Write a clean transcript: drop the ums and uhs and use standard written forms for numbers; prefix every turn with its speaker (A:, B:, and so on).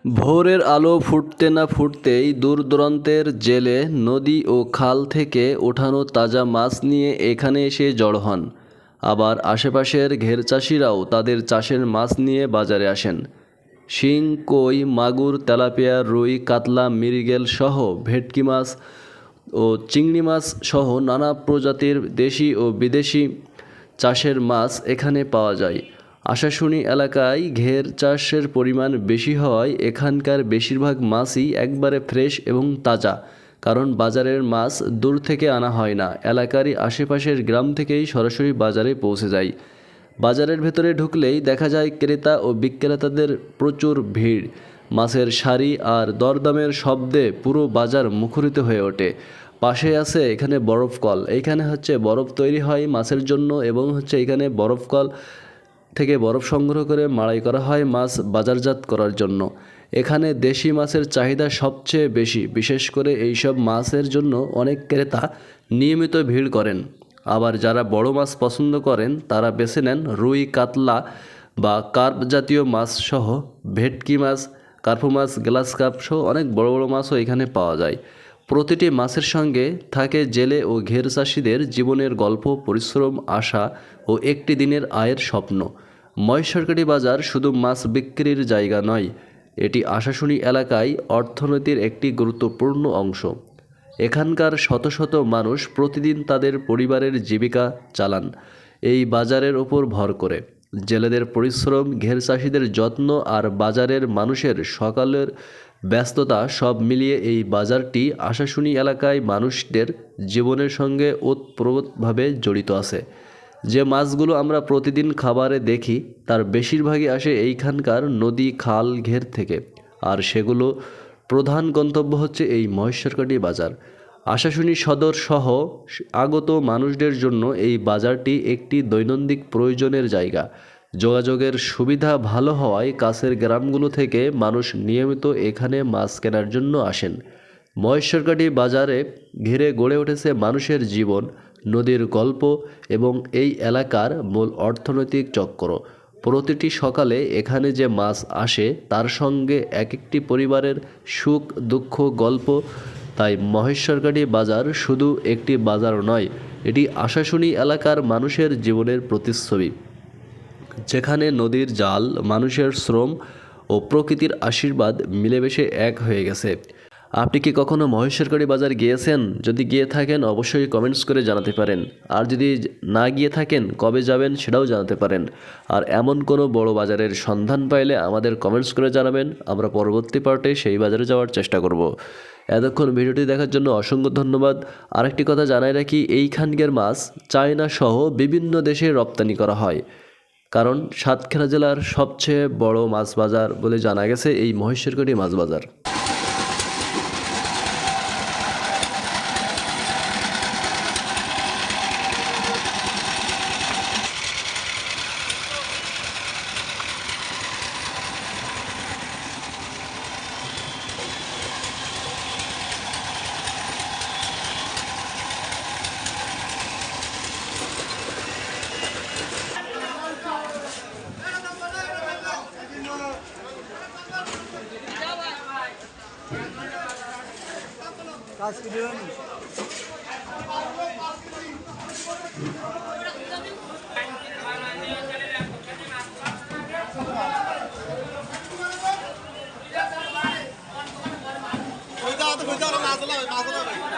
A: ভোরের আলো ফুটতে না ফুটতেই দূর-দূরান্তের জেলে নদী ও খাল থেকে ওঠানো তাজা মাছ নিয়ে এখানে এসে জড়ো হন। আবার আশেপাশের ঘেরচাষিরাও তাদের চাষের মাছ নিয়ে বাজারে আসেন। শিং, কই, মাগুর, তেলাপিয়া, রুই, কাতলা, মৃগেল সহ ভেটকি মাছ ও চিংড়ি মাছ সহ নানা প্রজাতির দেশি ও বিদেশি চাষের মাছ এখানে পাওয়া যায়। আশাশুনি এলাকায় ঘের চাষের পরিমাণ বেশি হওয়ায় এখানকার বেশিরভাগ মাছই একবারে ফ্রেশ এবং তাজা, কারণ বাজারের মাছ দূর থেকে আনা হয় না, এলাকারই আশেপাশের গ্রাম থেকেই সরাসরি বাজারে পৌঁছে যায়। বাজারের ভেতরে ঢুকলেই দেখা যায় ক্রেতা ও বিক্রেতাদের প্রচুর ভিড়। মাছের সারি আর দরদামের শব্দে পুরো বাজার মুখরিত হয়ে ওঠে। পাশে আছে এখানে বরফ কল। এইখানে বরফ তৈরি হয় মাছের জন্য এবং এখানে বরফ কল থেকে বরফ সংগ্রহ করে মাড়াই করা হয় মাছ বাজারজাত করার জন্য। এখানে দেশি মাছের চাহিদা সবচেয়ে বেশি, বিশেষ করে এইসব মাছের জন্য অনেক ক্রেতা নিয়মিত ভিড় করেন। আবার যারা বড় মাছ পছন্দ করেন তারা বেছে নেন রুই, কাতলা বা কার্প জাতীয় মাছ সহ ভেটকি মাছ, কার্পু মাছ, গ্লাস কাপ সহ অনেক বড় বড় মাছও এখানে পাওয়া যায়। প্রতিটি মাছের সঙ্গে থাকে জেলে ও ঘের চাষিদের জীবনের গল্প, পরিশ্রম, আশা ও একটি দিনের আয়ের স্বপ্ন। মহেশখালী বাজার শুধু মাছ বিক্রির জায়গা নয়, এটি আশাশুনি এলাকায় অর্থনীতির একটি গুরুত্বপূর্ণ অংশ। এখানকার শত শত মানুষ প্রতিদিন তাদের পরিবারের জীবিকা চালান এই বাজারের ওপর ভর করে। জেলেদের পরিশ্রম, ঘের চাষিদের যত্ন আর বাজারের মানুষের সকালের ব্যস্ততা সব মিলিয়ে এই বাজারটি আশাশুনি এলাকায় মানুষদের জীবনের সঙ্গে ওতপ্রোতভাবে জড়িত আছে। যে মাছগুলো আমরা প্রতিদিন খাবারে দেখি তার বেশিরভাগই আসে এইখানকার নদী, খাল, ঘের থেকে, আর সেগুলো প্রধান গন্তব্য এই মহেশখালী বাজার। আশাশুনি সদর সহ আগত মানুষদের জন্য এই বাজারটি একটি দৈনন্দিন প্রয়োজনের জায়গা। যোগাযোগের সুবিধা ভালো হওয়ায় কাছের গ্রামগুলো থেকে মানুষ নিয়মিত এখানে মাছ কেনার জন্য আসেন। মহেশখালী বাজারে ঘিরে গড়ে উঠেছে মানুষের জীবন, নদীর গল্প এবং এই এলাকার মূল অর্থনৈতিক চক্র। প্রতিটি সকালে এখানে যে মাছ আসে তার সঙ্গে এক একটি পরিবারের সুখ, দুঃখ, গল্প। তাই মহেশখালী বাজার শুধু একটি বাজার নয়, এটি আশাশুনি এলাকার মানুষের জীবনের প্রতিচ্ছবি, যেখানে নদীর জাল, মানুষের শ্রম ও প্রকৃতির আশীর্বাদ মিলেমিশে এক হয়ে গেছে। আপনি কি কখনো মহেশখালী বাজার গিয়েছেন? যদি গিয়ে থাকেন অবশ্যই কমেন্টস করে জানাতে পারেন, আর যদি না গিয়ে থাকেন কবে যাবেন সেটাও জানাতে পারেন। আর এমন কোনো বড় বাজারের সন্ধান পাইলে আমাদের কমেন্টস করে জানাবেন, আমরা পরবর্তী পার্টে সেই বাজারে যাওয়ার চেষ্টা করব। এতক্ষণ ভিডিওটি দেখার জন্য অসংখ্য ধন্যবাদ। আরেকটি কথা জানাই রাখি, এইখানকার মাছ চায়না সহ বিভিন্ন দেশে রপ্তানি করা হয়, কারণ সাতক্ষীরা জেলার সবচেয়ে বড় মাছ বাজার বলে জানা গেছে এই মহেশখালী মাছ বাজার।
B: কাজ কি দিবেন? ওই দাও তো, ওই দাও, মাছ লাগবে, মাছ লাগবে।